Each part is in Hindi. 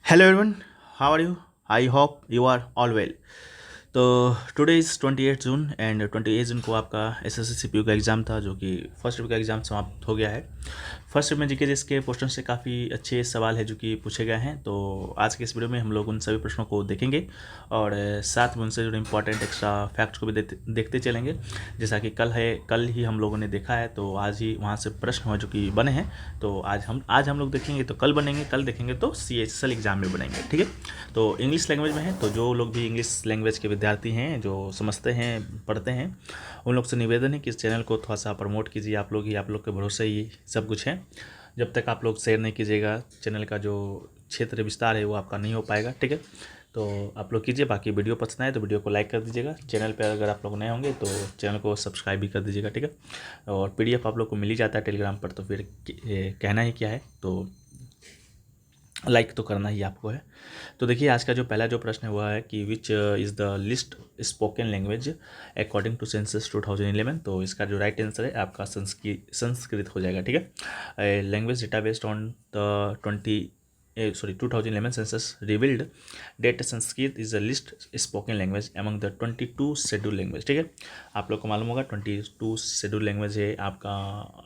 Hello everyone, how are you? I hope you are all well. तो टुडे इज़ 28 जून एंड 28 जून को आपका एसएससी सीपीयू का एग्ज़ाम था जो कि फर्स्ट ईयर का एग्ज़ाम समाप्त हो गया है। फर्स्ट ईयर में जीके जिसके क्वेश्चन से काफ़ी अच्छे सवाल है जो कि पूछे गए हैं। तो आज के इस वीडियो में हम लोग उन सभी प्रश्नों को देखेंगे और साथ में उनसे जुड़े इंपॉर्टेंट एक्स्ट्रा फैक्ट्स को भी देखते चलेंगे। जैसा कि कल ही हम लोगों ने देखा है, तो आज ही वहाँ से प्रश्न जो कि बने हैं, तो आज हम लोग देखेंगे तो कल बनेंगे, कल देखेंगे तो CHSL एग्ज़ाम में बनेंगे। ठीक है, तो इंग्लिश लैंग्वेज में है, तो जो लोग भी इंग्लिश लैंग्वेज के विद्यार्थी हैं, जो समझते हैं, पढ़ते हैं, उन लोग से निवेदन है कि इस चैनल को थोड़ा सा प्रमोट कीजिए। आप लोग के भरोसे ही सब कुछ है। जब तक आप लोग शेयर नहीं कीजिएगा, चैनल का जो क्षेत्र विस्तार है वो आपका नहीं हो पाएगा। ठीक है, तो आप लोग कीजिए। बाकी वीडियो पसंद आए तो वीडियो को लाइक कर दीजिएगा। चैनल पर अगर आप लोग नए होंगे तो चैनल को सब्सक्राइब भी कर दीजिएगा। ठीक है, और PDF आप लोग को मिल ही जाता है टेलीग्राम पर, तो फिर कहना ही क्या है, तो लाइक तो करना ही आपको है। तो देखिए, आज का जो पहला जो प्रश्न है वह है कि which is the list spoken language according to census 2011। तो इसका जो राइट आंसर है आपका संस्कृत हो जाएगा। ठीक है, language data based on the 2011 census revealed that Sanskrit is the least spoken language among the 22 scheduled language। ठीक है, आप लोग को मालूम होगा 22 शेड्यूल लैंग्वेज है आपका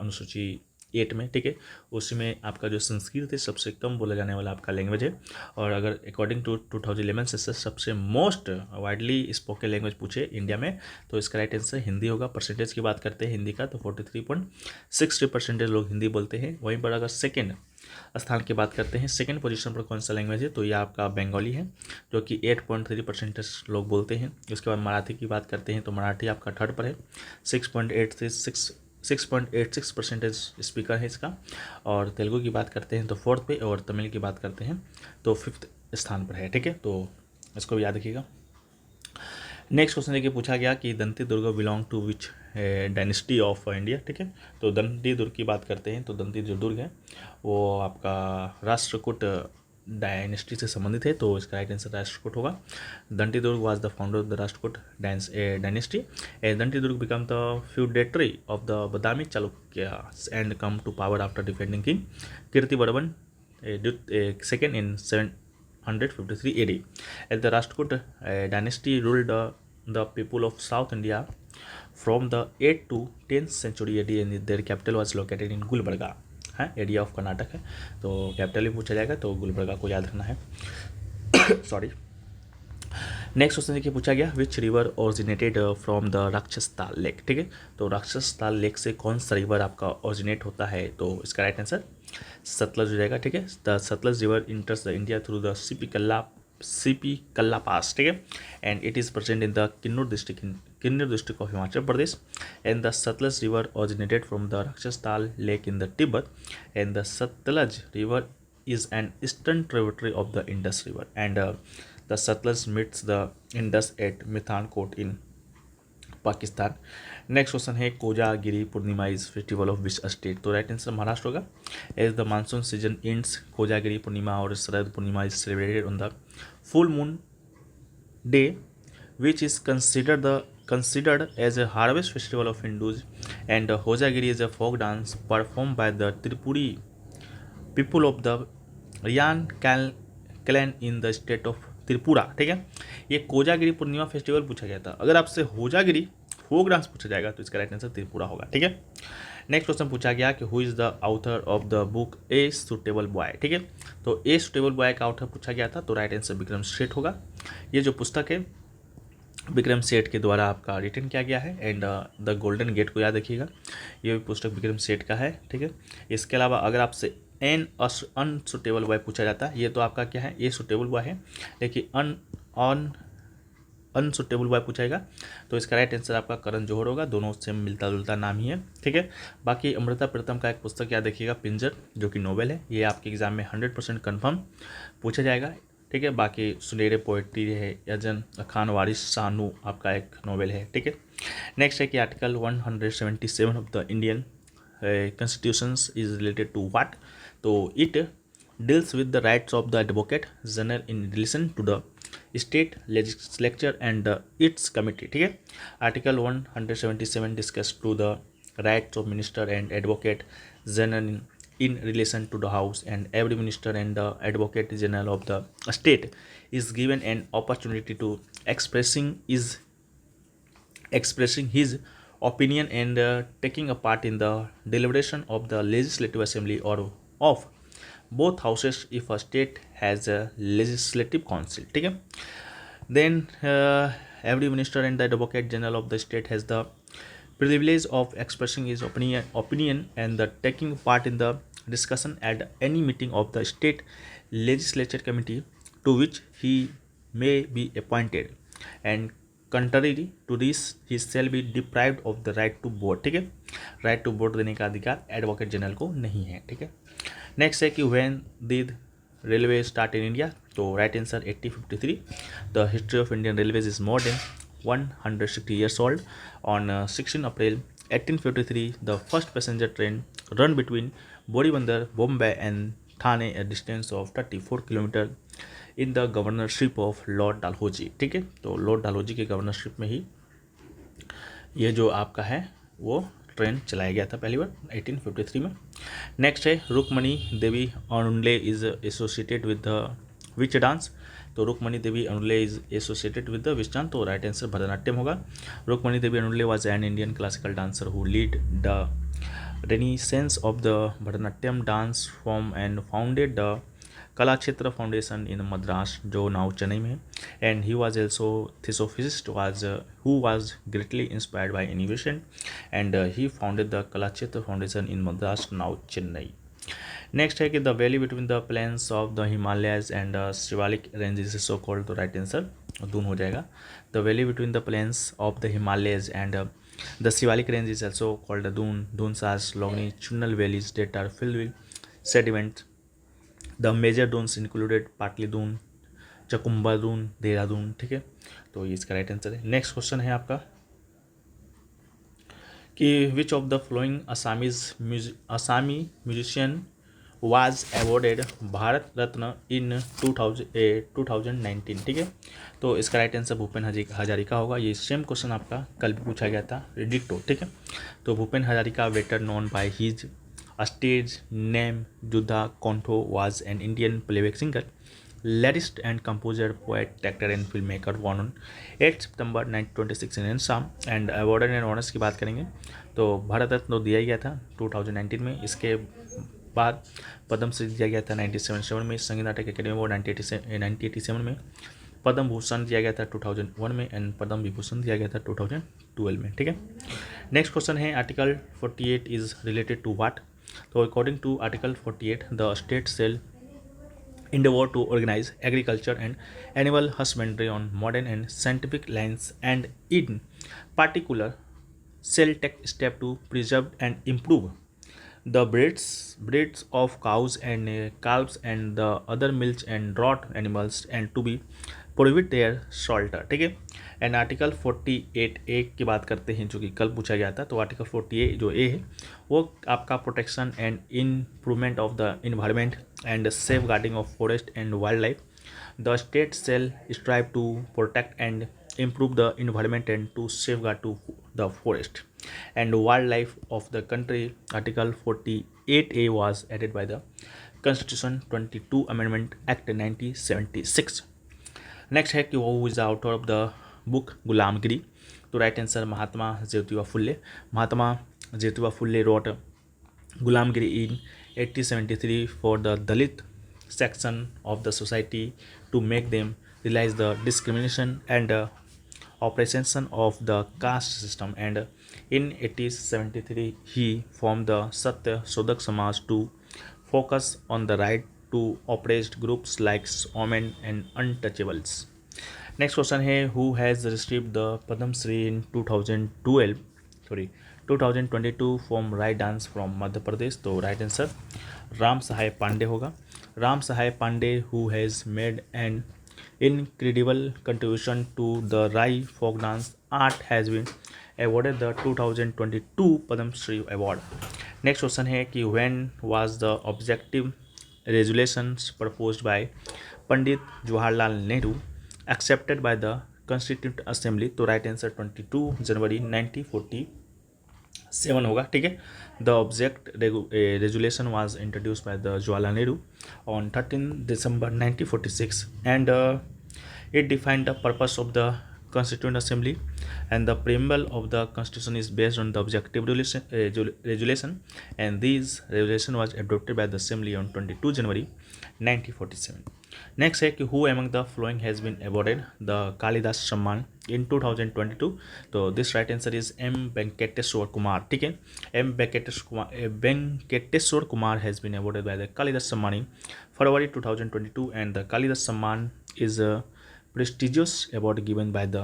अनुसूची 8 में। ठीक है, उसमें आपका जो संस्कृत है सबसे कम बोला जाने वाला आपका लैंग्वेज है। और अगर अकॉर्डिंग टू 2011 से सबसे मोस्ट वाइडली स्पोकन लैंग्वेज पूछे इंडिया में, तो इसका राइट आंसर हिंदी होगा। परसेंटेज की बात करते हैं हिंदी का, तो 43.60% लोग हिंदी बोलते हैं। वहीं पर अगर सेकेंड स्थान की बात करते हैं, सेकेंड पोजीशन पर कौन सा लैंग्वेज है, तो ये आपका बंगाली है जो कि 8.3% लोग बोलते हैं। उसके बाद मराठी की बात करते हैं तो मराठी आपका थर्ड पर है, 6.86% स्पीकर है इसका। और तेलुगु की बात करते हैं तो फोर्थ पे, और तमिल की बात करते हैं तो फिफ्थ स्थान पर है। ठीक है, तो इसको भी याद रखिएगा। नेक्स्ट क्वेश्चन देखिए, पूछा गया कि Danti Durga belong to which dynasty of India. ठीक है, तो दंती दुर्ग की बात करते हैं तो दंती जो दुर्ग है वो आपका राष्ट्रकूट डायनेस्टी से संबंधित है, तो इसका राइट आंसर राष्ट्रकूट होगा। Danti Durga was the founder of the Rashtrakuta dynasty. Danti Durga become the feudatory of the Badami Chalukya and come to power after defending king Kirtivarman second in 753 AD. As the Rashtrakuta dynasty ruled the people of South India from the 8th to 10th century AD, and their capital was located in Gulbarga। है, एरिया ऑफ कर्नाटक है, तो कैपिटल भी पूछा जाएगा तो गुलबर्गा को याद रखना है। सॉरी। नेक्स्ट क्वेश्चन देखिए, पूछा गया which river originated from the Rakshastal lake. ठीक है, तो राक्षसताल लेक से कौन सा रिवर आपका ओरिजिनेट होता है, तो इसका राइट आंसर सतलज हो जाएगा। ठीक है, the Sutlej river enters the India through the Shipki La pass. ठीक है, and it is present in the Kinnaur district of Himachal Pradesh. And the Sutlej river originated from the Rakshastal lake in the Tibet. And the Sutlej river is an eastern tributary of the Indus River, and the Satluj meets the Indus at Mithankot in Pakistan. Next question है Kojagiri Purnima is festival of which state, तो राइट आंसर महाराष्ट्र होगा। As the monsoon season ends, Kojagiri Purnima और Sharad Purnima is celebrated on the full moon day which is considered as a harvest festival of Hindus, and Hojagiri is a folk dance performed by the Tripuri people of the Reang clan in the state of Tripura. ठीक है, ये कोजागिरी पूर्णिमा फेस्टिवल पूछा गया था। अगर आपसे होजागिरी फोक डांस पूछा जाएगा तो इसका राइट आंसर त्रिपुरा होगा। ठीक है, नेक्स्ट क्वेश्चन पूछा गया कि who is the author of the book a suitable boy. ठीक है, तो ए सुटेबल बॉय का ऑथर पूछा गया था, तो राइट आंसर विक्रम सेठ होगा। ये जो पुस्तक है विक्रम सेठ के द्वारा आपका रिटर्न किया गया है। एंड द गोल्डन गेट को याद रखिएगा, ये भी पुस्तक विक्रम सेठ का है। ठीक है, इसके अलावा अगर आपसे एन अनसुटेबल बॉय पूछा जाता है, ये तो आपका क्या है, ये सुटेबल बॉय है, लेकिन अनसुटेबल बॉय पूछाएगा तो इसका राइट आंसर आपका करण जौहर होगा। दोनों से मिलता जुलता नाम ही है। ठीक है, बाकी अमृता प्रीतम का एक पुस्तक याद रखिएगा पिंजर, जो कि नोवेल है, ये आपके एग्जाम में 100% कन्फर्म पूछा जाएगा। ठीक है, बाकी सुनेरे पोएट्री है यजन खान वारिस सानू आपका एक नोवेल है। ठीक है, नेक्स्ट है कि article 177 of the Indian constitution is related to what, तो it deals with the rights of the advocate general in relation to the state legislature and its committee. ठीक है, article 177 discuss to the rights of minister and advocate general in in relation to the House, and every minister and the Advocate General of the state is given an opportunity to expressing his opinion and taking a part in the deliberation of the Legislative Assembly or of both houses if a state has a legislative council. ठीक है. Then every minister and the Advocate General of the state has the privilege of expressing his opinion and the taking part in the discussion at any meeting of the state legislature committee to which he may be appointed, and contrary to this he shall be deprived of the right to vote. ठीक है. राइट टू वोट देने का अधिकार एडवोकेट जनरल को नहीं है. ठीक है. नेक्स्ट है कि when did railway start in India, तो right answer 1853. The history of Indian railways is more than 160 years old. On 16 April 1853, the first passenger train run between Boribandar, Bombay and Thane, a distance of 34 kilometer in the governorship of Lord Dalhousie. ठीक है. तो लॉर्ड डालहौजी के गवर्नरशिप में ही ये जो आपका है वो ट्रेन चलाया गया था पहली बार 1853 में. नेक्स्ट है Rukmini Devi Arundale is associated with the which dance, तो Rukmini Devi Arundale is associated with the which dance, तो राइट आंसर भरतनाट्यम होगा. Rukmini Devi Arundale was an Indian classical dancer who lead the renaissance of the Bharatanatyam dance form and founded the Kalakshetra foundation in Madras, जो नाउ चेन्नई में है. And he was also theosophist who was greatly inspired by innovation, and he founded the Kalakshetra foundation in Madras, now Chennai. Next है कि the valley between the plains of the Himalayas and Shivalik ranges is so called, तो राइट आंसर दून हो जाएगा. The valley between the plains of the Himalayas and the Shivalik range is also called the Doon. Doons are longitudinal valleys that are filled with sediment. The major Doons included Patli Doon, चकुम्बा Doon, Dehradun. ठीक है. तो ये इसका राइट आंसर है. नेक्स्ट क्वेश्चन है आपका कि which of the flowing Asami musician was awarded Bharat Ratna इन 2019. ठीक है. तो इसका राइट आंसर भूपेन हजारिका होगा. ये सेम क्वेश्चन आपका कल भी पूछा गया था, डिक्टो. ठीक है. तो Bhupen Hazarika, better known by his stage name Sudha Kontho, was an Indian playback singer, lyricist and composer, poet, actor and filmmaker, born on 8 September 1926 in Assam. And award and honours की बात करेंगे तो भारत रत्न तो दिया ही गया था 2019 में. इसके बाद पद्म श्री दिया गया था 1977 में, संगीत नाटक अकेडमी अवार्ड 1987 में, पद्म भूषण दिया गया था 2001 में, एंड पद्म विभूषण दिया गया था 2012 में. ठीक है. नेक्स्ट क्वेश्चन है article 48 is related to what, तो according to article 48 the state shall endeavor to organize agriculture and animal husbandry on modern and scientific lines, and in particular shall take step to preserve and improve the breeds of cows and calves and the other milch and draught animals, and to be prohibit their slaughter. ठीक है. एंड आर्टिकल 48A की बात करते हैं जो कि कल पूछा गया था. तो आर्टिकल 48 जो ए है वो आपका protection and improvement of the environment and safeguarding of forest and wildlife. The state shall strive to protect and improve the environment and to safeguard to the forest and wildlife of the country. Article 48A was added by the Constitution 22 Amendment Act 1976. Next है कि वो is outer of the book गुलामगिरी, तो right answer Mahatma Jyotiba फुल्ले. Mahatma Jyotiba फुल्ले road Gulamgiri in 1873 for the Dalit section of the society to make them realize the discrimination and oppression of the caste system, and in 1873 he formed the Satya Sodhak Samaj to focus on the right to oppressed groups like women and untouchables. Next question है who has received the Padma Shri in 2022 from Rai dance from Madhya Pradesh, तो right answer राम सहाय पांडे होगा. राम सहाय Pandey who has made an incredible contribution to the Rai folk dance art has been awarded the 2022 Padma Shri award. Next question है कि when was the objective resolutions proposed by Pandit Jawaharlal Nehru accepted by the Constituent Assembly, तो right answer 22 जनवरी 1940 7 होगा, ठीक है। The object resolution was introduce by the Jawaharlal Nehru on 13 December 1946 and it defined the purpose of the Constituent Assembly, and the preamble of the Constitution is based on the objective regulation, and these regulation was adopted by the Assembly on 22 January 1947. Next है कि who among the following has been awarded the Kalidas Samman in 2022। तो this right answer is M Venkateshwar Kumar, ठीक है। M Venkateshwar Kumar has been awarded by the Kalidas Samman in February 2022, and the Kalidas Samman is a prestigious award given by the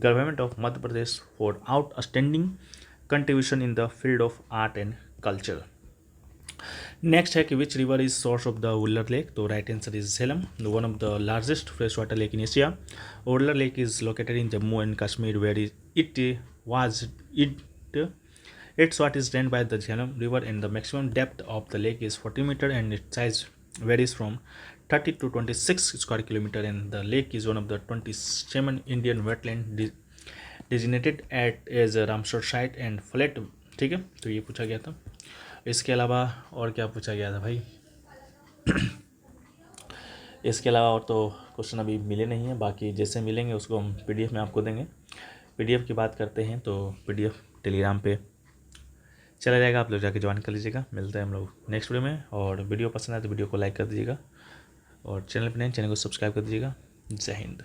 government of Madhya Pradesh for outstanding contribution in the field of art and culture. Next है कि which river is source of the Wular lake. तो right answer is Jhelum, one of the largest fresh water lake in Asia. Wular lake is located in Jammu and Kashmir where its what is drained by the Jhelum river, and the maximum depth of the lake is 40 meter and its size varies from 30 to 26 square kilometer, and the lake is one of the 27 Indian wetland designated as a Ramsar site and flood, ठीक है। तो ये पूछा गया था। इसके अलावा और क्या पूछा गया था भाई? इसके अलावा और तो क्वेश्चन अभी मिले नहीं हैं, बाकी जैसे मिलेंगे उसको हम PDF में आपको देंगे। PDF की बात करते हैं तो PDF टेलीग्राम पे चला जाएगा, आप लोग जाके ज्वाइन कर लीजिएगा। मिलते हैं हम लोग नेक्स्ट वीडियो में, और वीडियो पसंद आए तो वीडियो को लाइक कर दीजिएगा, और चैनल पर नए चैनल को सब्सक्राइब कर दीजिएगा। जय हिंद।